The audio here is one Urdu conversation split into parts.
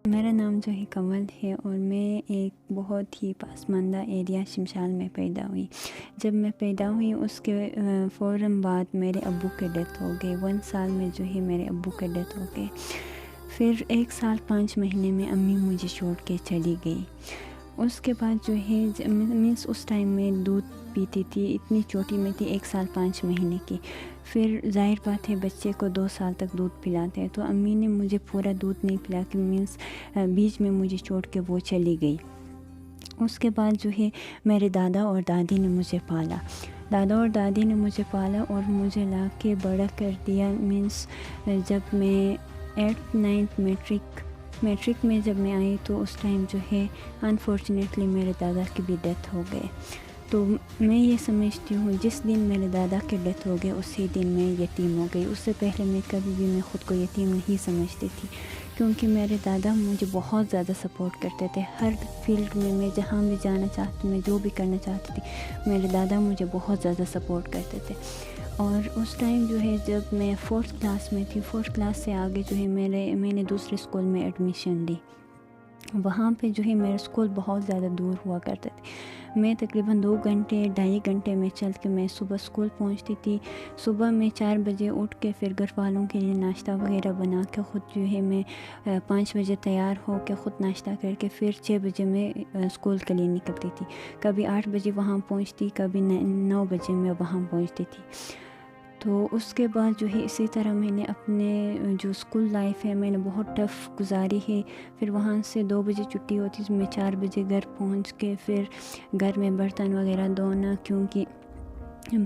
میرا نام جو ہے کنول ہے اور میں ایک بہت ہی پسماندہ ایریا شمشال میں پیدا ہوئی۔ جب میں پیدا ہوئی اس کے فوراً بعد میرے ابو کے ڈیتھ ہو گئی۔ 1 سال میں جو ہے میرے ابو کے ڈیتھ ہو گئے۔ پھر 1 سال 5 مہینے میں امی مجھے چھوڑ کے چلی گئی۔ اس کے بعد جو ہے مینس اس ٹائم میں دودھ پیتی تھی، اتنی چھوٹی میں تھی، 1 سال 5 مہینے کی۔ پھر ظاہر بات ہے بچے کو 2 سال تک دودھ پلاتے ہیں، تو امی نے مجھے پورا دودھ نہیں پلا کے مینس بیچ میں مجھے چھوڑ کے وہ چلی گئی۔ اس کے بعد جو ہے میرے دادا اور دادی نے مجھے پالا۔ دادا اور دادی نے مجھے پالا اور مجھے لا کے بڑا کر دیا۔ مینس جب میں 8th 9th میٹرک میں جب میں آئی تو اس ٹائم جو ہے انفارچونیٹلی میرے دادا کی بھی ڈیتھ ہو گئے۔ تو میں یہ سمجھتی ہوں جس دن میرے دادا کی ڈیتھ ہو گئی اسی دن میں یتیم ہو گئی۔ اس سے پہلے میں کبھی بھی میں خود کو یتیم نہیں سمجھتی تھی، کیونکہ میرے دادا مجھے بہت زیادہ سپورٹ کرتے تھے ہر فیلڈ میں جہاں بھی جانا چاہتی، میں جو بھی کرنا چاہتی تھی، میرے دادا مجھے بہت زیادہ سپورٹ کرتے تھے۔ اور اس ٹائم جو ہے جب میں 4th کلاس میں تھی، 4th کلاس سے آگے جو ہے میں نے دوسرے اسکول میں ایڈمیشن لی۔ وہاں پہ جو ہے میرا اسکول بہت زیادہ دور ہوا کرتے تھے۔ میں تقریباً 2 گھنٹے 2.5 گھنٹے میں چل کے میں صبح اسکول پہنچتی تھی۔ صبح میں 4 بجے اٹھ کے پھر گھر والوں کے لیے ناشتہ وغیرہ بنا کے خود جو ہے میں 5 بجے تیار ہو کے خود ناشتہ کر کے پھر 6 بجے میں اسکول کے لیے نکلتی تھی۔ کبھی 8 بجے وہاں پہنچتی، کبھی 9 بجے میں وہاں پہنچتی تھی۔ تو اس کے بعد جو ہے اسی طرح میں نے اپنے جو اسکول لائف ہے میں نے بہت ٹف گزاری ہے۔ پھر وہاں سے 2 بجے چھٹی ہوتی تھی، میں 4 بجے گھر پہنچ کے پھر گھر میں برتن وغیرہ دھونا، کیونکہ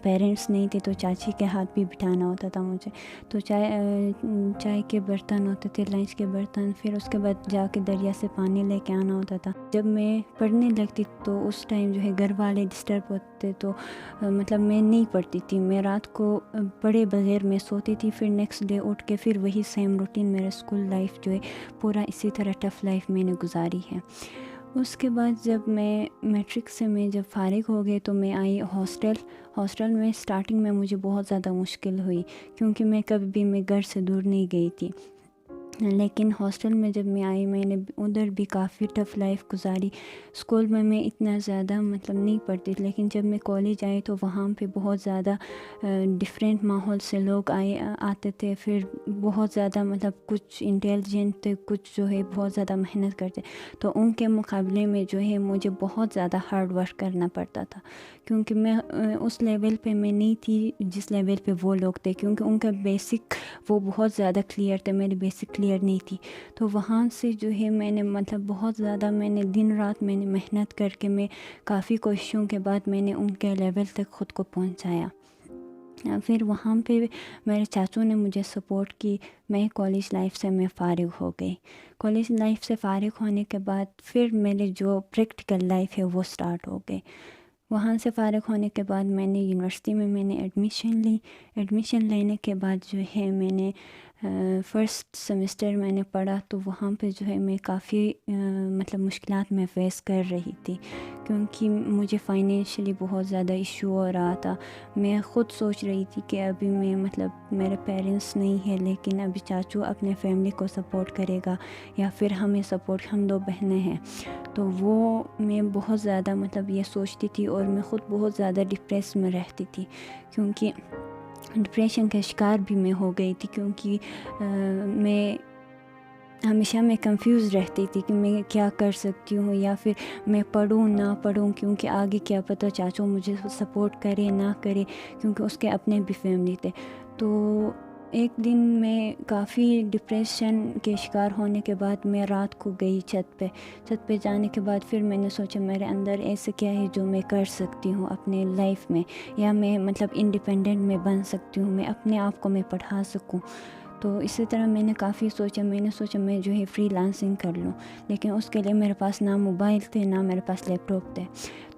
پیرنٹس نہیں تھے تو چاچی کے ہاتھ بھی بٹھانا ہوتا تھا مجھے، تو چائے کے برتن ہوتے تھے، لنچ کے برتن، پھر اس کے بعد جا کے دریا سے پانی لے کے آنا ہوتا تھا۔ جب میں پڑھنے لگتی تو اس ٹائم جو ہے گھر والے ڈسٹرب ہوتے تو مطلب میں نہیں پڑھتی تھی، میں رات کو پڑھے بغیر میں سوتی تھی۔ پھر نیکسٹ ڈے اٹھ کے پھر وہی سیم روٹین، میرا اسکول لائف جو ہے پورا اسی طرح ٹف لائف میں نے گزاری ہے۔ اس کے بعد جب میں میٹرک سے میں جب فارغ ہو گئے تو میں آئی ہاسٹل میں۔ سٹارٹنگ میں مجھے بہت زیادہ مشکل ہوئی کیونکہ میں کبھی بھی میں گھر سے دور نہیں گئی تھی، لیکن ہاسٹل میں جب میں آئی میں نے ادھر بھی کافی ٹف لائف گزاری۔ اسکول میں اتنا زیادہ مطلب نہیں پڑھتی تھی، لیکن جب میں کالج آئی تو وہاں پہ بہت زیادہ ڈفرینٹ ماحول سے لوگ آتے تھے۔ پھر بہت زیادہ مطلب کچھ انٹیلیجنٹ تھے، کچھ جو ہے بہت زیادہ محنت کرتے، تو ان کے مقابلے میں جو ہے مجھے بہت زیادہ ہارڈ ورک کرنا پڑتا تھا، کیونکہ میں اس لیول پہ میں نہیں تھی جس لیول پہ وہ لوگ تھے، کیونکہ ان کا بیسک وہ بہت زیادہ کلیئر تھے، میری بیسک کلیئر نہیں تھی۔ تو وہاں سے جو ہے میں نے مطلب بہت زیادہ میں نے دن رات میں نے محنت کر کے میں کافی کوششوں کے بعد میں نے ان کے لیول تک خود کو پہنچایا۔ پھر وہاں پہ میرے چاچوں نے مجھے سپورٹ کی، میں کالج لائف سے میں فارغ ہو گئی۔ کالج لائف سے فارغ ہونے کے بعد پھر میرے جو پریکٹیکل لائف ہے وہ سٹارٹ ہو گئی۔ وہاں سے فارغ ہونے کے بعد میں نے یونیورسٹی میں ایڈمیشن لی۔ ایڈمیشن لینے کے بعد جو ہے میں نے فرسٹ سیمسٹر میں نے پڑھا، تو وہاں پہ جو ہے میں کافی مطلب مشکلات میں فیس کر رہی تھی، کیونکہ مجھے فائنینشلی بہت زیادہ ایشو ہو رہا تھا۔ میں خود سوچ رہی تھی کہ ابھی میں مطلب میرے پیرنٹس نہیں ہے، لیکن ابھی چاچو اپنے فیملی کو سپورٹ کرے گا یا پھر ہمیں سپورٹ، ہم 2 بہنیں ہیں، تو وہ میں بہت زیادہ مطلب یہ سوچتی تھی، اور میں خود بہت زیادہ ڈپریس میں رہتی تھی، کیونکہ ڈپریشن کا شکار بھی میں ہو گئی تھی، کیونکہ میں ہمیشہ میں کنفیوز رہتی تھی کہ میں کیا کر سکتی ہوں، یا پھر میں پڑھوں نہ پڑھوں، کیونکہ آگے کیا پتہ چاچو مجھے سپورٹ کرے نہ کرے، کیونکہ اس کے اپنے بھی فیملی تھے۔ تو ایک دن میں کافی ڈپریشن کے شکار ہونے کے بعد میں رات کو گئی چھت پہ جانے کے بعد پھر میں نے سوچا میرے اندر ایسے کیا ہے جو میں کر سکتی ہوں اپنے لائف میں، یا میں مطلب انڈیپینڈنٹ میں بن سکتی ہوں، میں اپنے آپ کو میں پڑھا سکوں۔ تو اسی طرح میں نے کافی سوچا، میں نے سوچا میں جو ہے فری لانسنگ کر لوں، لیکن اس کے لیے میرے پاس نہ موبائل تھے نہ میرے پاس لیپ ٹاپ تھے،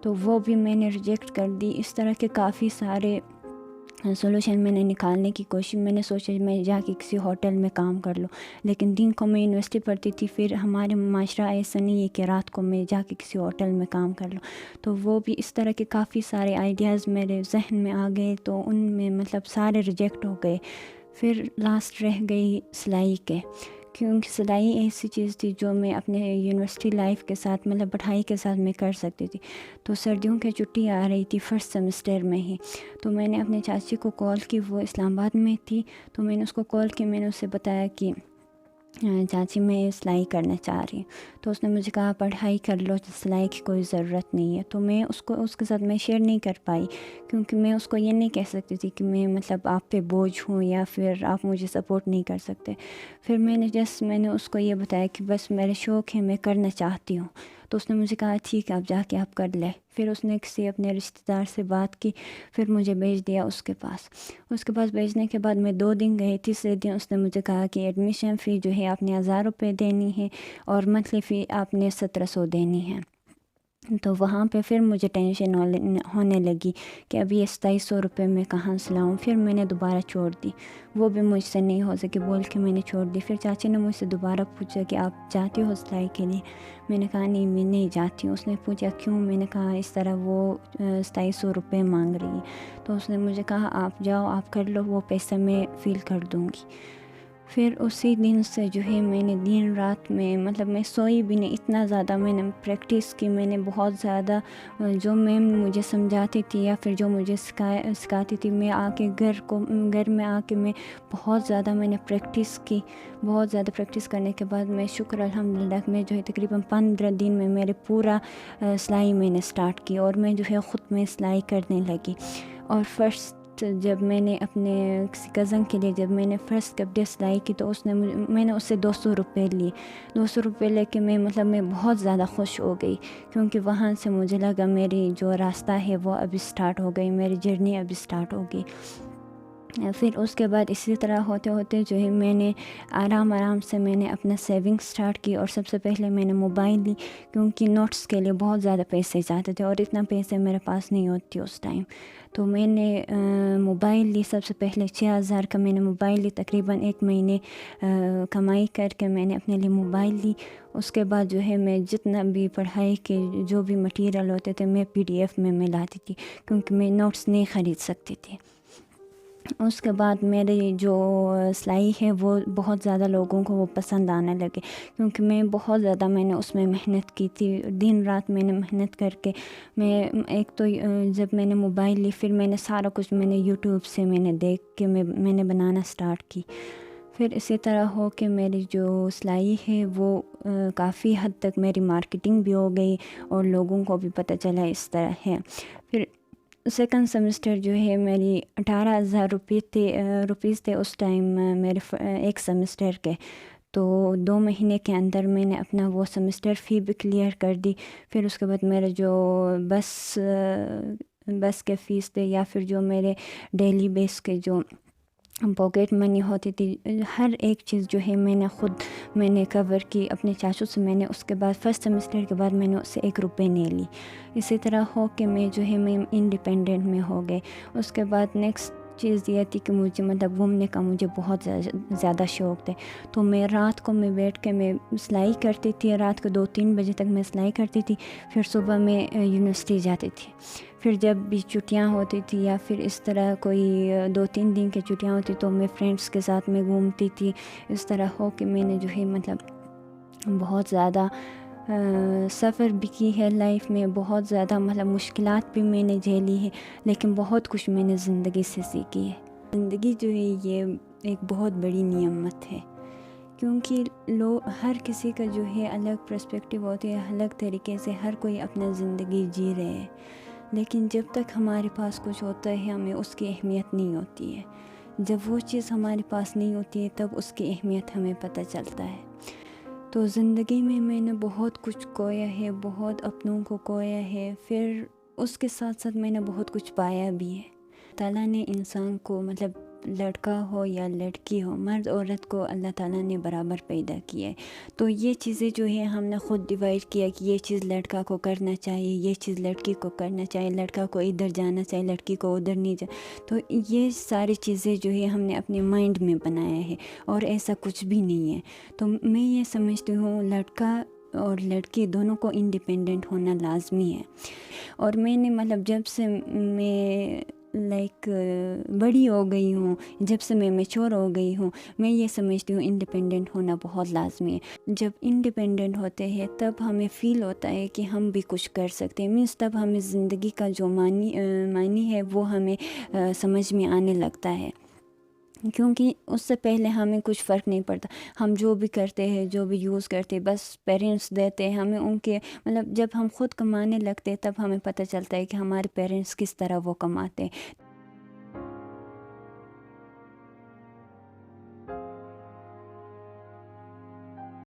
تو وہ بھی میں نے ریجیکٹ کر دی۔ اس طرح کے کافی سارے سولوشن میں نے نکالنے کی کوشش، میں نے سوچا میں جا کے کسی ہوٹل میں کام کر لوں، لیکن دن کو میں یونیورسٹی پڑھتی تھی، پھر ہمارے معاشرہ ایسا نہیں ہے کہ رات کو میں جا کے کسی ہوٹل میں کام کر لوں، تو وہ بھی اس طرح کے کافی سارے آئیڈیاز میرے ذہن میں آ گئے، تو ان میں مطلب سارے ریجیکٹ ہو گئے۔ پھر لاسٹ رہ گئی سلائی کے، کیونکہ سلائی ایسی چیز تھی جو میں اپنے یونیورسٹی لائف کے ساتھ مطلب پڑھائی کے ساتھ میں کر سکتی تھی. تو سردیوں کی چھٹی آ رہی تھی فرسٹ سیمسٹر میں ہی, تو میں نے اپنے چاچی کو کال کی, وہ اسلام آباد میں تھی. تو میں نے اس کو کال کی, میں نے اسے بتایا کہ چاچی میں سلائی کرنا چاہ رہی ہوں. تو اس نے مجھے کہا پڑھائی کر لو, سلائی کی کوئی ضرورت نہیں ہے. تو میں اس کے ساتھ میں شیئر نہیں کر پائی, کیونکہ میں اس کو یہ نہیں کہہ سکتی تھی کہ میں مطلب آپ پہ بوجھ ہوں یا پھر آپ مجھے سپورٹ نہیں کر سکتے. پھر میں نے اس کو یہ بتایا کہ بس میرے شوق ہے, میں کرنا چاہتی ہوں. تو اس نے مجھے کہا ٹھیک ہے, آپ جا کے آپ کر لیں. پھر اس نے کسی اپنے رشتہ دار سے بات کی, پھر مجھے بھیج دیا اس کے پاس. بھیجنے کے بعد میں 2 دن گئی. تیسرے دن اس نے مجھے کہا کہ ایڈمیشن فی جو ہے آپ نے 1000 روپے دینی ہے اور منتھلی فی آپ نے 1700 دینی ہے. تو وہاں پہ پھر مجھے ٹینشن ہونے لگی کہ ابھی یہ 2700 روپے میں کہاں سے لاؤں. پھر میں نے دوبارہ چھوڑ دی, وہ بھی مجھ سے نہیں ہو سکی بول کے میں نے چھوڑ دی. پھر چاچی نے مجھ سے دوبارہ پوچھا کہ آپ جاتی ہو سلائی کے لیے؟ میں نے کہا نہیں, میں نہیں جاتی ہوں. اس نے پوچھا کیوں؟ میں نے کہا اس طرح وہ 2700 روپے مانگ رہی ہے. تو اس نے مجھے کہا آپ جاؤ, آپ کر لو, وہ پیسہ میں فیل کر دوں گی. پھر اسی دن سے جو ہے میں نے دن رات میں مطلب میں سوئی بھی نہیں, اتنا زیادہ میں نے پریکٹس کی. میں نے بہت زیادہ جو میم مجھے سمجھاتی تھی یا پھر جو مجھے سکھاتی تھی, میں آ کے گھر میں آ کے میں بہت زیادہ میں نے پریکٹس کی. بہت زیادہ پریکٹس کرنے کے بعد میں شکر الحمدللہ میں جو ہے تقریباً 15 دن میں میرے پورا سلائی میں نے سٹارٹ کی اور میں جو ہے خود میں سلائی کرنے لگی. اور فرسٹ جب میں نے اپنے کسی کزن کے لیے جب میں نے فرسٹ کپڑے سلائی کی تو میں نے اس سے 200 روپے لیے. 200 روپے لے کے میں بہت زیادہ خوش ہو گئی, کیونکہ وہاں سے مجھے لگا میری جو راستہ ہے وہ ابھی سٹارٹ ہو گئی, میری جرنی ابھی سٹارٹ ہو گئی. پھر اس کے بعد اسی طرح ہوتے ہوتے جو ہے میں نے آرام سے میں نے اپنا سیونگ سٹارٹ کی. اور سب سے پہلے میں نے موبائل لی, کیونکہ نوٹس کے لیے بہت زیادہ پیسے جاتے تھے اور اتنا پیسے میرے پاس نہیں ہوتی اس ٹائم. تو میں نے موبائل لی. سب سے پہلے 6000 کا میں نے موبائل لی. تقریباً 1 مہینے کمائی کر کے میں نے اپنے لیے موبائل لی. اس کے بعد جو ہے میں جتنا بھی پڑھائی کے جو بھی مٹیریل ہوتے تھے میں PDF میں لاتی تھی, کیونکہ میں نوٹس نہیں خرید سکتی تھی. اس کے بعد میری جو سلائی ہے وہ بہت زیادہ لوگوں کو وہ پسند آنے لگے, کیونکہ میں بہت زیادہ میں نے اس میں محنت کی تھی. دن رات میں نے محنت کر کے میں ایک تو جب میں نے موبائل لی پھر میں نے سارا کچھ میں نے YouTube سے میں نے دیکھ کے میں نے بنانا سٹارٹ کی. پھر اسی طرح ہو کہ میری جو سلائی ہے وہ کافی حد تک میری مارکیٹنگ بھی ہو گئی اور لوگوں کو بھی پتہ چلا اس طرح ہے. پھر سیکنڈ سیمسٹر جو ہے میری 18,000 روپیز تھے اس ٹائم میرے ایک سیمسٹر کے. تو 2 مہینے کے اندر میں نے اپنا وہ سیمسٹر فی بھی کلیئر کر دی. پھر اس کے بعد میرے جو بس کے فیس تھے یا پھر جو میرے ڈیلی بیس کے جو پاکٹ منی ہوتی تھی, ہر ایک چیز جو ہے میں نے کور کی اپنے چاچو سے. میں نے اس کے بعد فرسٹ سیمسٹر کے بعد میں نے اس سے 1 روپے نہیں لی. اسی طرح ہو کہ میں جو ہے میں انڈیپینڈنٹ میں ہو گئے. اس کے بعد نیکسٹ چیز یہ تھی کہ مجھے گھومنے کا مجھے بہت زیادہ شوق تھے. تو میں رات کو میں بیٹھ کے میں سلائی کرتی تھی, رات کو 2-3 بجے تک میں سلائی کرتی تھی. پھر صبح میں یونیورسٹی جاتی تھی. پھر جب بھی چھٹیاں ہوتی تھی یا پھر اس طرح کوئی 2-3 دن کی چھٹیاں ہوتی تو میں فرینڈس کے ساتھ میں گھومتی تھی. اس طرح ہو کہ میں نے جو ہے بہت زیادہ سفر بھی کی ہے لائف میں, بہت زیادہ مشکلات بھی میں نے جھیلی ہے, لیکن بہت کچھ میں نے زندگی سے سیکھی ہے. زندگی جو ہے یہ ایک بہت بڑی نعمت ہے, کیونکہ ہر کسی کا جو ہے الگ پرسپیکٹیو ہوتی ہے, الگ طریقے سے ہر کوئی اپنا زندگی جی رہے ہے. لیکن جب تک ہمارے پاس کچھ ہوتا ہے ہمیں اس کی اہمیت نہیں ہوتی ہے. جب وہ چیز ہمارے پاس نہیں ہوتی ہے تب اس کی اہمیت ہمیں پتہ چلتا ہے. تو زندگی میں نے بہت کچھ کھویا ہے, بہت اپنوں کو کھویا ہے, پھر اس کے ساتھ ساتھ میں نے بہت کچھ پایا بھی ہے. تعالیٰ نے انسان کو لڑکا ہو یا لڑکی ہو, مرد عورت کو اللہ تعالیٰ نے برابر پیدا کیا ہے. تو یہ چیزیں جو ہے ہم نے خود ڈیوائڈ کیا کہ یہ چیز لڑکا کو کرنا چاہیے, یہ چیز لڑکی کو کرنا چاہیے, لڑکا کو ادھر جانا چاہیے, لڑکی کو ادھر نہیں تو یہ ساری چیزیں جو ہے ہم نے اپنے مائنڈ میں بنایا ہے, اور ایسا کچھ بھی نہیں ہے. تو میں یہ سمجھتی ہوں لڑکا اور لڑکی دونوں کو انڈیپینڈنٹ ہونا لازمی ہے. اور میں نے جب سے میں لائک بڑی ہو گئی ہوں، جب سے میں میچور ہو گئی ہوں، میں یہ سمجھتی ہوں انڈیپینڈنٹ ہونا بہت لازمی ہے۔ جب انڈیپینڈنٹ ہوتے ہیں تب ہمیں فیل ہوتا ہے کہ ہم بھی کچھ کر سکتے ہیں، مینس تب ہمیں زندگی کا جو معنی ہے وہ ہمیں سمجھ میں آنے لگتا ہے، کیونکہ اس سے پہلے ہمیں کچھ فرق نہیں پڑتا، ہم جو بھی کرتے ہیں، جو بھی یوز کرتے ہیں، بس پیرنٹس دیتے ہیں ہمیں، ان کے مطلب جب ہم خود کمانے لگتے تب ہمیں پتہ چلتا ہے کہ ہمارے پیرنٹس کس طرح وہ کماتے ہیں۔